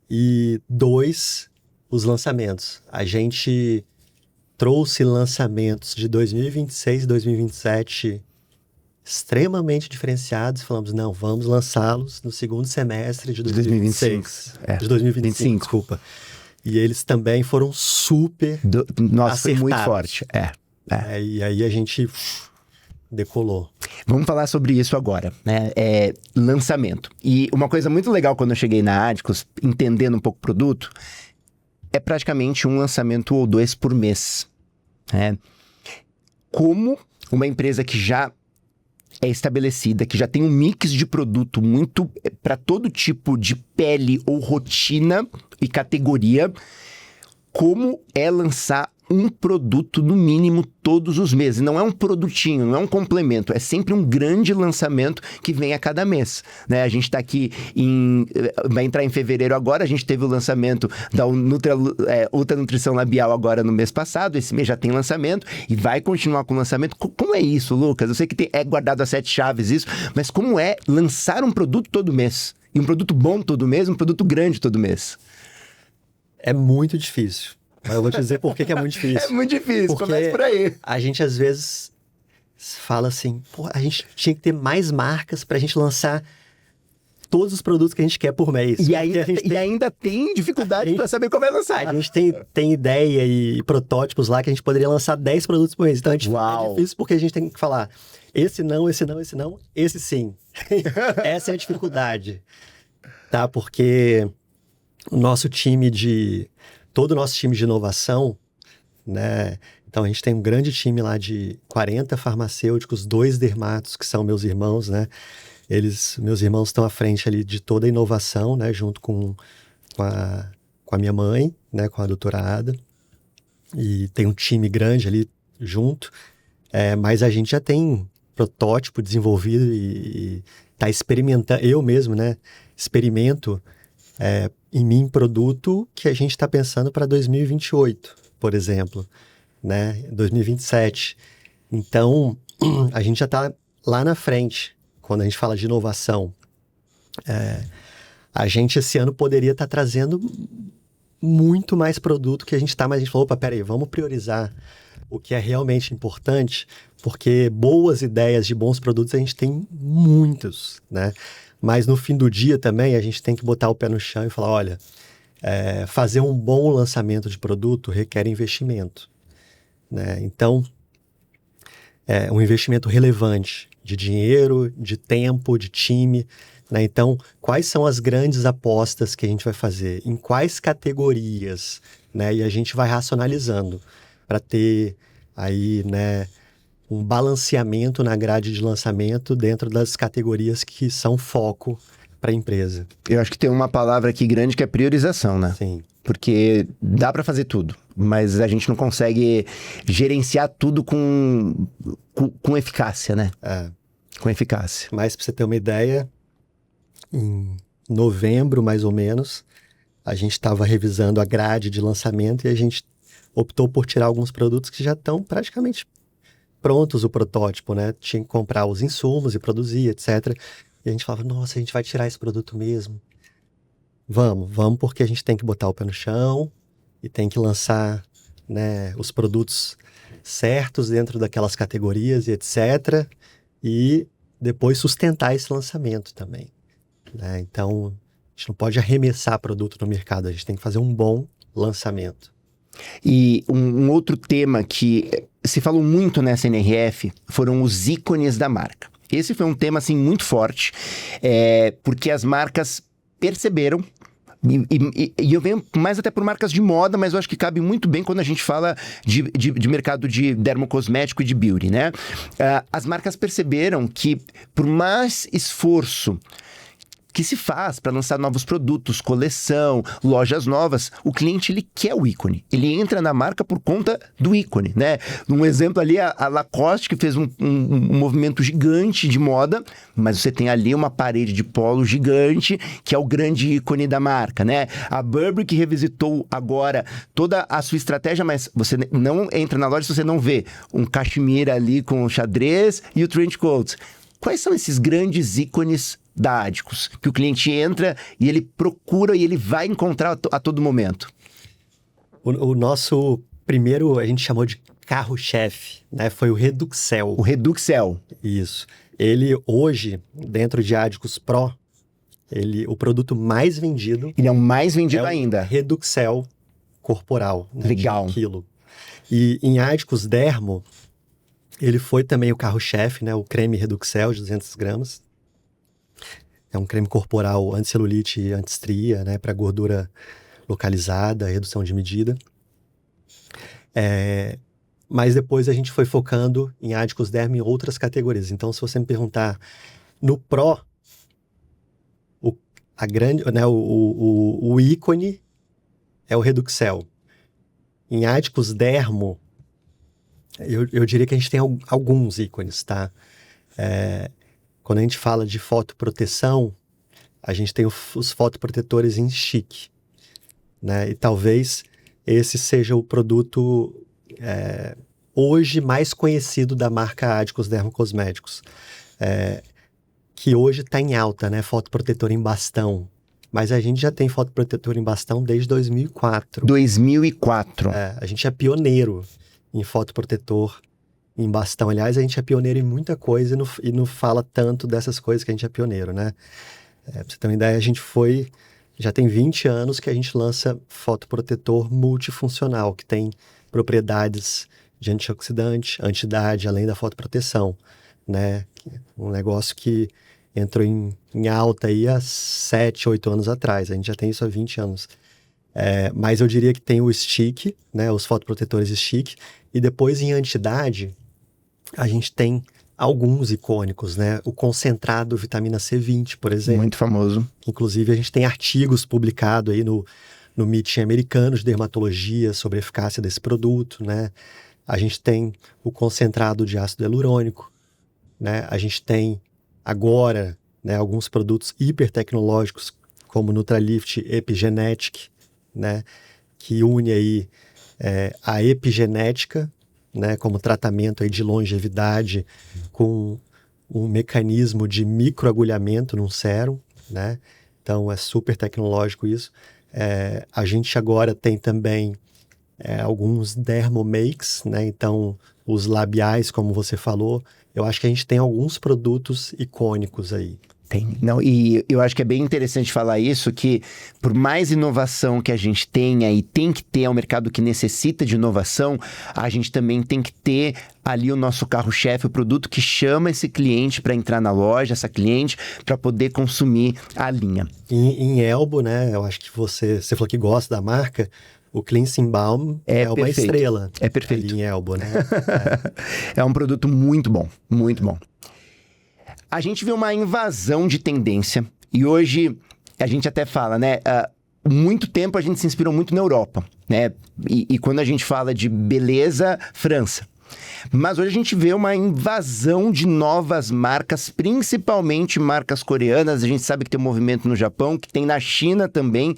E 2, os lançamentos. A gente trouxe lançamentos de 2026 e 2027 extremamente diferenciados. Falamos, não, vamos lançá-los no segundo semestre de 2026. De 2025, desculpa. E eles também foram super Nossa, acertados. foi muito forte. E aí a gente decolou. Vamos falar sobre isso agora, né? Lançamento. E uma coisa muito legal quando eu cheguei na Adicus, entendendo um pouco o produto, é praticamente um lançamento ou 2 por mês. Né? Como uma empresa que já é estabelecida, que já tem um mix de produto muito para todo tipo de pele ou rotina e categoria, como é lançar um produto no mínimo todos os meses. Não é um produtinho, não é um complemento, é sempre um grande lançamento que vem a cada mês, né? A gente está aqui vai entrar em fevereiro agora, a gente teve o lançamento da Ultra Nutrição Labial agora no mês passado, esse mês já tem lançamento e vai continuar com o lançamento. Como é isso, Lucas? Eu sei que é guardado a 7 chaves isso, mas como é lançar um produto todo mês? E um produto bom todo mês, um produto grande todo mês? É muito difícil. Mas eu vou te dizer por que é muito difícil. É muito difícil, porque começa por aí. A gente às vezes fala assim, pô, a gente tinha que ter mais marcas pra gente lançar todos os produtos que a gente quer por mês. E ainda tem dificuldade para saber como vai lançar. A gente tem ideia e protótipos lá que a gente poderia lançar 10 produtos por mês. Então é difícil porque a gente tem que falar, esse não, esse sim. Essa é a dificuldade, tá? Porque todo o nosso time de inovação, né? Então a gente tem um grande time lá de 40 farmacêuticos, 2 dermatos, que são meus irmãos, né? Meus irmãos estão à frente ali de toda a inovação, né? Junto com a minha mãe, né? Com a doutora Ada. E tem um time grande ali junto. Mas a gente já tem protótipo desenvolvido e tá experimentando. Eu mesmo, né? Experimento em mim produto que a gente está pensando para 2028, por exemplo, né? 2027. Então, a gente já está lá na frente quando a gente fala de inovação. A gente esse ano poderia estar trazendo muito mais produto que a gente está, mas a gente falou, opa, peraí, vamos priorizar o que é realmente importante, porque boas ideias de bons produtos a gente tem muitos, né? Mas no fim do dia também a gente tem que botar o pé no chão e falar, olha, fazer um bom lançamento de produto requer investimento, né? Então, um investimento relevante de dinheiro, de tempo, de time, né? Então, quais são as grandes apostas que a gente vai fazer? Em quais categorias, né? E a gente vai racionalizando para ter aí, né, um balanceamento na grade de lançamento dentro das categorias que são foco para a empresa. Eu acho que tem uma palavra aqui grande que é priorização, né? Sim. Porque dá para fazer tudo, mas a gente não consegue gerenciar tudo com eficácia, né? Com eficácia. Mas para você ter uma ideia, em novembro, mais ou menos, a gente estava revisando a grade de lançamento e a gente optou por tirar alguns produtos que já estão praticamente prontos, o protótipo, né? Tinha que comprar os insumos e produzir, etc. E a gente falava, nossa, a gente vai tirar esse produto mesmo. Vamos, porque a gente tem que botar o pé no chão e tem que lançar, né, os produtos certos dentro daquelas categorias e etc. E depois sustentar esse lançamento também, né? Então, a gente não pode arremessar produto no mercado, a gente tem que fazer um bom lançamento. E um outro tema que se falou muito nessa NRF foram os ícones da marca. Esse foi um tema, assim, muito forte, porque as marcas perceberam, e eu venho mais até por marcas de moda, mas eu acho que cabe muito bem quando a gente fala de mercado de dermocosmético e de beauty, né? As marcas perceberam que, por mais esforço que se faz para lançar novos produtos, coleção, lojas novas, o cliente, ele quer o ícone. Ele entra na marca por conta do ícone, né? Um exemplo ali, a Lacoste, que fez um movimento gigante de moda, mas você tem ali uma parede de polo gigante, que é o grande ícone da marca, né? A Burberry, que revisitou agora toda a sua estratégia, mas você não entra na loja se você não vê um cachemira ali com o xadrez e o trench coat. Quais são esses grandes ícones da Adicus, que o cliente entra e ele procura e ele vai encontrar a todo momento? O nosso primeiro, a gente chamou de carro-chefe, né? Foi o Reduxel. O Reduxel. Isso. Ele hoje, dentro de Adicus Pro, o produto mais vendido... Ele é o mais vendido ainda. Reduxel corporal. Né? Legal. De 1 quilo. E em Adicus Dermo, ele foi também o carro-chefe, né? O creme Reduxel de 200 gramas. É um creme corporal anticelulite e anti-estria, né, para gordura localizada, redução de medida. Mas depois a gente foi focando em Adicus Dermo em outras categorias. Então, se você me perguntar, no Pro, o ícone é o Reduxel. Em Adicus Dermo, eu diria que a gente tem alguns ícones, tá? Quando a gente fala de fotoproteção, a gente tem os fotoprotetores em chique, né? E talvez esse seja o produto hoje mais conhecido da marca Adicus Dermocosméticos, que hoje está em alta, né? Fotoprotetor em bastão. Mas a gente já tem fotoprotetor em bastão desde 2004. 2004. A gente é pioneiro em fotoprotetor em bastão. Aliás, a gente é pioneiro em muita coisa e não fala tanto dessas coisas que a gente é pioneiro, né? Pra você ter uma ideia, já tem 20 anos que a gente lança fotoprotetor multifuncional, que tem propriedades de antioxidante, anti-idade, além da fotoproteção, né? Um negócio que entrou em alta aí há 7, 8 anos atrás. A gente já tem isso há 20 anos. Mas eu diria que tem o stick, né? Os fotoprotetores stick. E depois em anti-idade, a gente tem alguns icônicos, né? O concentrado vitamina C20, por exemplo. Muito famoso. Inclusive, a gente tem artigos publicados aí no Meeting americano de dermatologia sobre a eficácia desse produto, né? A gente tem o concentrado de ácido hialurônico, né? A gente tem agora, né, alguns produtos hipertecnológicos, como Nutralift Epigenetic, né? Que une aí a epigenética, né, como tratamento aí de longevidade com um mecanismo de microagulhamento num sérum, né? Então é super tecnológico isso. A gente agora tem também alguns dermomakes, né? Então os labiais, como você falou, eu acho que a gente tem alguns produtos icônicos aí. Tem. Não, e eu acho que é bem interessante falar isso, que por mais inovação que a gente tenha e tem que ter, é um mercado que necessita de inovação, a gente também tem que ter ali o nosso carro-chefe, o produto que chama esse cliente para entrar na loja, essa cliente, para poder consumir a linha. Em Elbo, né, eu acho que você falou que gosta da marca, o Cleansing Balm é uma estrela. É perfeito. Ali em Elbo, né? É um produto muito bom, muito bom. A gente vê uma invasão de tendência e hoje a gente até fala, né? Muito tempo a gente se inspirou muito na Europa, né? E quando a gente fala de beleza, França. Mas hoje a gente vê uma invasão de novas marcas, principalmente marcas coreanas. A gente sabe que tem um movimento no Japão, que tem na China também.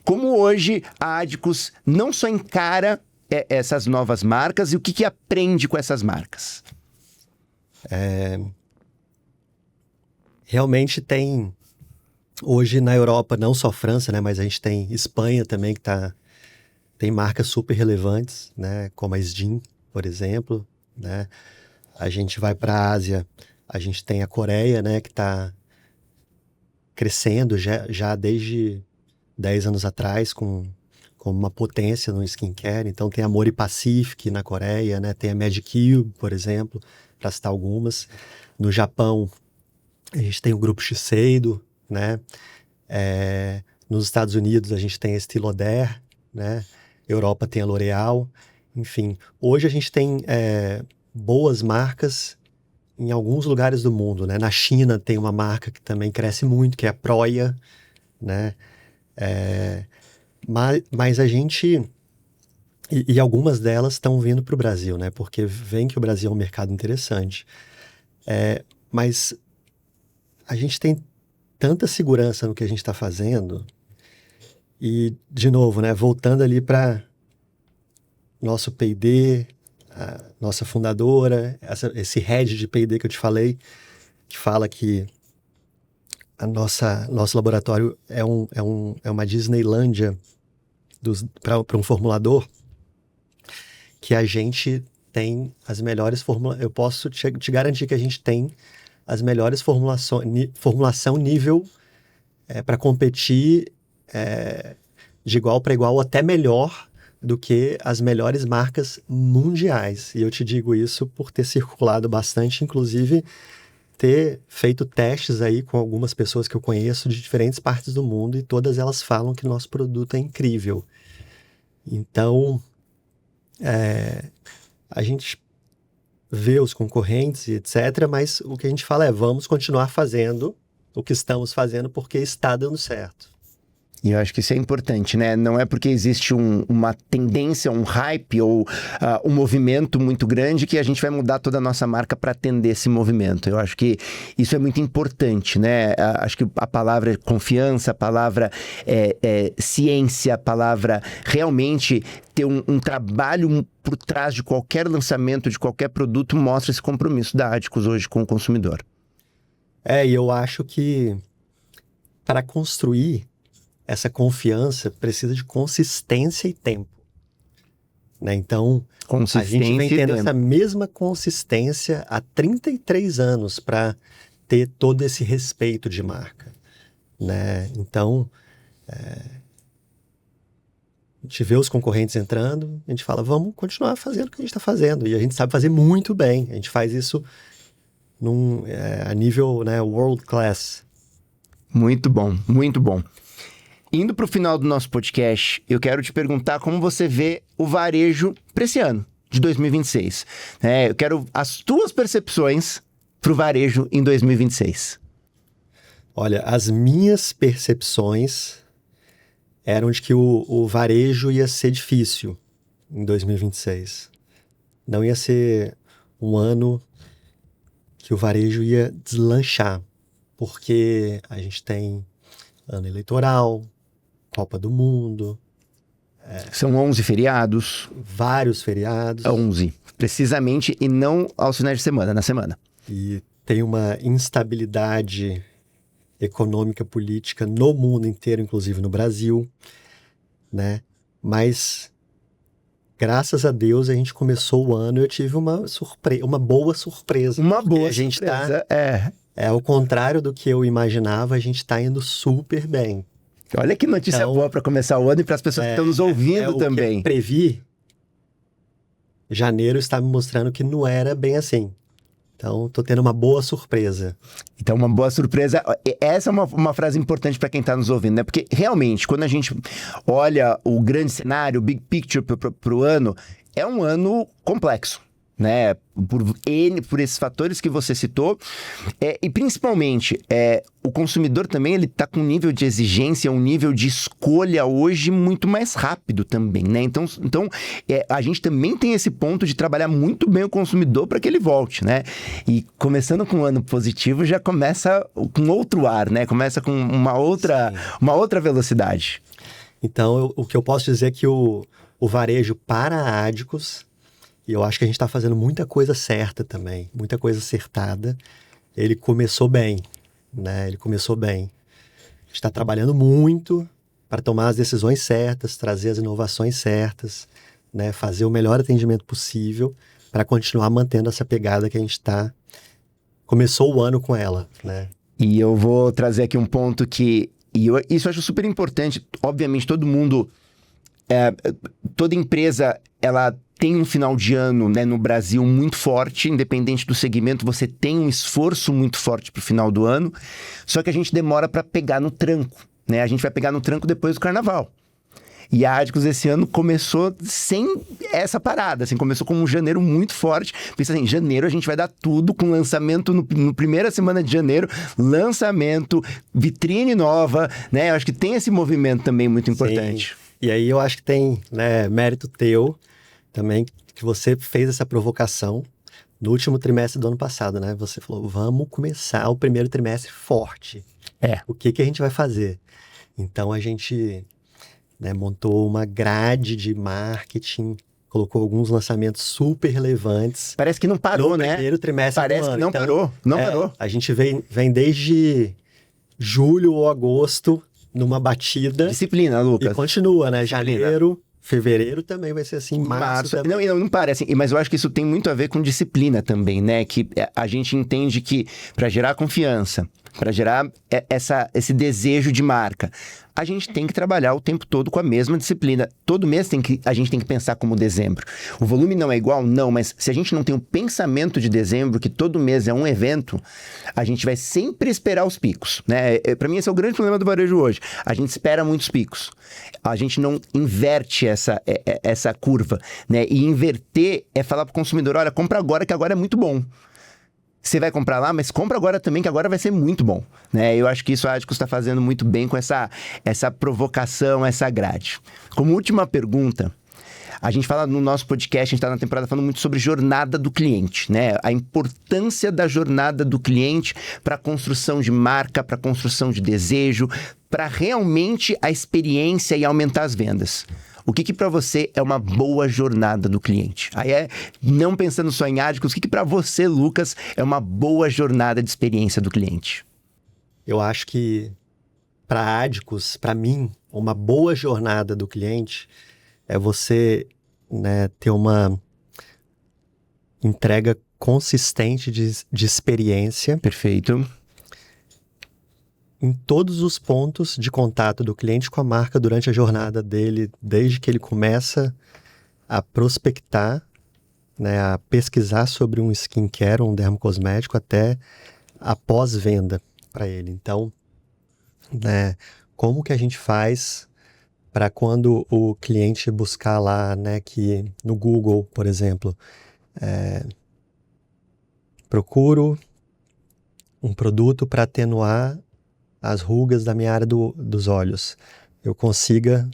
Como hoje a Adicus não só encara essas novas marcas e o que aprende com essas marcas? Realmente tem, hoje na Europa, não só França, né, mas a gente tem Espanha também, que tem marcas super relevantes, né, como a SDIN, por exemplo, né. A gente vai para a Ásia, a gente tem a Coreia, né, que está crescendo já desde 10 anos atrás com uma potência no skincare. Então tem a Mori Pacific na Coreia, né, tem a Medicube, por exemplo, para citar algumas. No Japão, a gente tem o grupo Shiseido, né? Nos Estados Unidos a gente tem a Estée Lauder, né? Europa tem a L'Oréal. Enfim, hoje a gente tem boas marcas em alguns lugares do mundo, né? Na China tem uma marca que também cresce muito, que é a Proya, né? Mas a gente... E algumas delas estão vindo para o Brasil, né? Porque vem que o Brasil é um mercado interessante. Mas a gente tem tanta segurança no que a gente está fazendo. E, de novo, né, voltando ali para nosso P&D, a nossa fundadora, esse head de P&D que eu te falei, que fala que nosso laboratório é uma Disneylândia para um formulador, que a gente tem as melhores formulações. Eu posso te garantir que a gente tem as melhores formulação nível para competir de igual para igual, até melhor do que as melhores marcas mundiais. E eu te digo isso por ter circulado bastante, inclusive ter feito testes aí com algumas pessoas que eu conheço de diferentes partes do mundo, e todas elas falam que nosso produto é incrível. Então, a gente vê os concorrentes e etc., mas o que a gente fala vamos continuar fazendo o que estamos fazendo porque está dando certo. E eu acho que isso é importante, né? Não é porque existe uma tendência, um hype ou um movimento muito grande que a gente vai mudar toda a nossa marca para atender esse movimento. Eu acho que isso é muito importante, né? Acho que a palavra é confiança, a palavra é ciência, a palavra realmente ter um trabalho por trás de qualquer lançamento, de qualquer produto, mostra esse compromisso da Adicus hoje com o consumidor. E eu acho que para construir essa confiança precisa de consistência e tempo, né? Então, a gente vem tendo essa mesma consistência há 33 anos para ter todo esse respeito de marca, né? Então, a gente vê os concorrentes entrando, a gente fala, vamos continuar fazendo o que a gente está fazendo. E a gente sabe fazer muito bem. A gente faz isso a nível, né, world class. Muito bom, muito bom. Indo para o final do nosso podcast, eu quero te perguntar como você vê o varejo para esse ano, de 2026. Eu quero as tuas percepções para o varejo em 2026. Olha, as minhas percepções eram de que o varejo ia ser difícil em 2026. Não ia ser um ano que o varejo ia deslanchar, porque a gente tem ano eleitoral, Copa do Mundo. São 11 feriados. Vários feriados. 11, precisamente, e não aos finais de semana, na semana. E tem uma instabilidade econômica, política no mundo inteiro, inclusive no Brasil, né? Mas, graças a Deus, a gente começou o ano e eu tive uma boa surpresa. Uma boa a gente surpresa, ao contrário do que eu imaginava, a gente está indo super bem. Olha que notícia boa para começar o ano e para as pessoas que estão nos ouvindo também. O que eu previ, janeiro está me mostrando que não era bem assim. Então, tô tendo uma boa surpresa. Então, uma boa surpresa. Essa é uma frase importante para quem está nos ouvindo, né? Porque, realmente, quando a gente olha o grande cenário, o big picture para o ano, é um ano complexo, né? Por esses fatores que você citou. E, principalmente, o consumidor também, ele está com um nível de exigência, um nível de escolha hoje muito mais rápido também, né? Então a gente também tem esse ponto de trabalhar muito bem o consumidor para que ele volte, né? E começando com um ano positivo, já começa com outro ar, né? Começa com uma outra velocidade. Então, o que eu posso dizer é que o varejo para a Adicos, e eu acho que a gente está fazendo muita coisa certa também, muita coisa acertada, ele começou bem, né? Ele começou bem. A gente está trabalhando muito para tomar as decisões certas, trazer as inovações certas, né? Fazer o melhor atendimento possível para continuar mantendo essa pegada que a gente começou o ano com ela, né? E eu vou trazer aqui um ponto que... isso eu acho super importante. Obviamente, todo mundo... toda empresa, ela tem um final de ano, né, no Brasil muito forte, independente do segmento, você tem um esforço muito forte para o final do ano, só que a gente demora para pegar no tranco, né? A gente vai pegar no tranco depois do carnaval. E a Adicos esse ano começou sem essa parada, assim, começou com um janeiro muito forte. Pensa assim, em janeiro a gente vai dar tudo com lançamento no primeira semana de janeiro, lançamento, vitrine nova, né? Eu acho que tem esse movimento também muito importante. Sim. E aí eu acho que tem, né, mérito teu também, que você fez essa provocação no último trimestre do ano passado, né? Você falou, vamos começar o primeiro trimestre forte. O que a gente vai fazer? Então a gente, né, montou uma grade de marketing, colocou alguns lançamentos super relevantes. Parece que não parou, no né? primeiro trimestre do ano. Parece que não parou, não parou. A gente vem desde julho ou agosto numa batida. Disciplina, Lucas. E continua, né? Janeiro, fevereiro também vai ser assim, março também. Não parece, mas eu acho que isso tem muito a ver com disciplina também, né? Que a gente entende que para gerar confiança, para gerar esse desejo de marca, a gente tem que trabalhar o tempo todo com a mesma disciplina. Todo mês a gente tem que pensar como dezembro. O volume não é igual? Não, mas se a gente não tem um pensamento de dezembro, que todo mês é um evento, a gente vai sempre esperar os picos, né? Para mim esse é o grande problema do varejo hoje. A gente espera muitos picos. A gente não inverte essa curva, né? E inverter é falar para o consumidor, olha, compra agora que agora é muito bom. Você vai comprar lá, mas compra agora também, que agora vai ser muito bom, né? Eu acho que isso a Adicos está fazendo muito bem com essa provocação, essa grade. Como última pergunta, a gente fala no nosso podcast, a gente está na temporada falando muito sobre jornada do cliente, né? A importância da jornada do cliente para a construção de marca, para a construção de desejo, para realmente a experiência e aumentar as vendas. O que para você é uma boa jornada do cliente? Aí não pensando só em Adicos, o que para você, Lucas, é uma boa jornada de experiência do cliente? Eu acho que para Adicos, para mim, uma boa jornada do cliente é você, né, ter uma entrega consistente de experiência. Perfeito. em todos os pontos de contato do cliente com a marca durante a jornada dele, desde que ele começa a prospectar, né, a pesquisar sobre um skincare ou um dermocosmético até a pós-venda para ele. Então, né, como que a gente faz para quando o cliente buscar lá, né, que no Google, por exemplo, procuro um produto para atenuar as rugas da minha área dos olhos, eu consiga,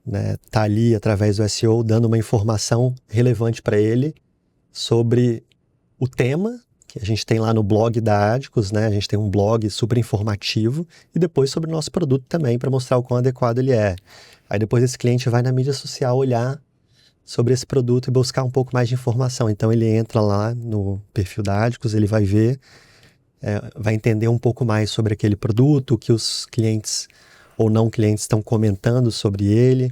né, tá ali através do SEO dando uma informação relevante para ele sobre o tema que a gente tem lá no blog da Adicus, né? A gente tem um blog super informativo e depois sobre o nosso produto também para mostrar o quão adequado ele é. Aí depois esse cliente vai na mídia social olhar sobre esse produto e buscar um pouco mais de informação. Então ele entra lá no perfil da Adicus, ele vai ver, vai entender um pouco mais sobre aquele produto, o que os clientes ou não clientes estão comentando sobre ele,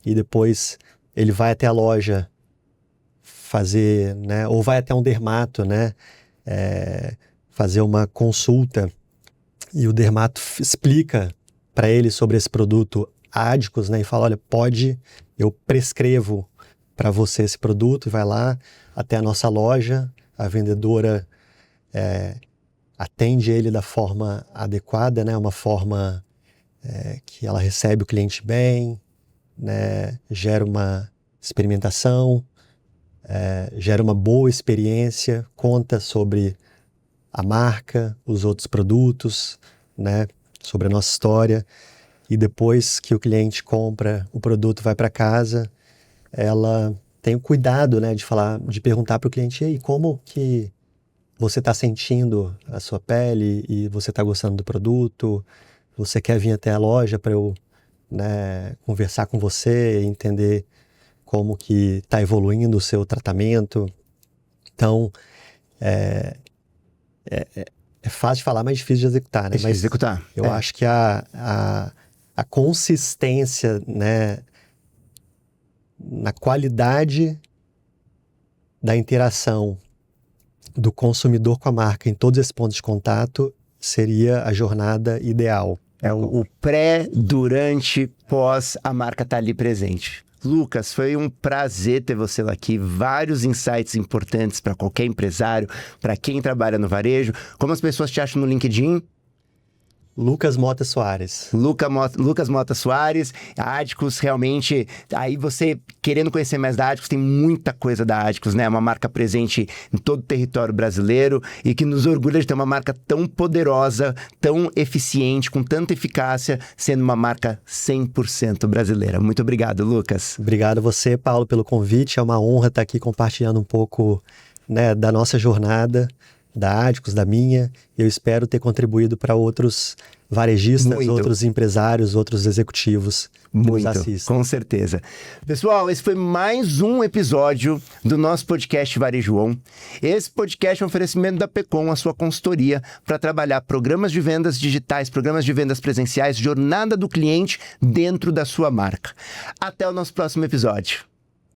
e depois ele vai até a loja fazer, né, ou vai até um dermato, né, fazer uma consulta, e o dermato explica para ele sobre esse produto Adicus, né, e fala, olha, eu prescrevo para você esse produto, e vai lá até a nossa loja, a vendedora atende ele da forma adequada, né, uma forma que ela recebe o cliente bem, né, gera uma experimentação, gera uma boa experiência, conta sobre a marca, os outros produtos, né, sobre a nossa história, e depois que o cliente compra o produto, vai para casa, ela tem o cuidado, né, de perguntar para o cliente, e aí, como que você está sentindo a sua pele e você está gostando do produto? Você quer vir até a loja para eu, né, conversar com você, entender como que está evoluindo o seu tratamento? Então, é fácil de falar, mas difícil de executar, né? Difícil de executar. Eu acho que a consistência, né, na qualidade da interação do consumidor com a marca em todos esses pontos de contato seria a jornada ideal. É o pré, durante, pós, a marca tá ali presente. Lucas, foi um prazer ter você aqui. Vários insights importantes para qualquer empresário, para quem trabalha no varejo. Como as pessoas te acham no LinkedIn? Lucas Mota Soares. Lucas Mota Soares, a Adicus, realmente, aí você querendo conhecer mais da Adicus, tem muita coisa da Adicus, né? Uma marca presente em todo o território brasileiro e que nos orgulha de ter uma marca tão poderosa, tão eficiente, com tanta eficácia, sendo uma marca 100% brasileira. Muito obrigado, Lucas. Obrigado a você, Paulo, pelo convite. É uma honra estar aqui compartilhando um pouco, né, da nossa jornada, da Adicus, da minha. Eu espero ter contribuído para outros varejistas, outros empresários, outros executivos que nos assistem. Com certeza. Pessoal, esse foi mais um episódio do nosso podcast Varejo On. Esse podcast é um oferecimento da Pecom, a sua consultoria para trabalhar programas de vendas digitais, programas de vendas presenciais, jornada do cliente dentro da sua marca. Até o nosso próximo episódio.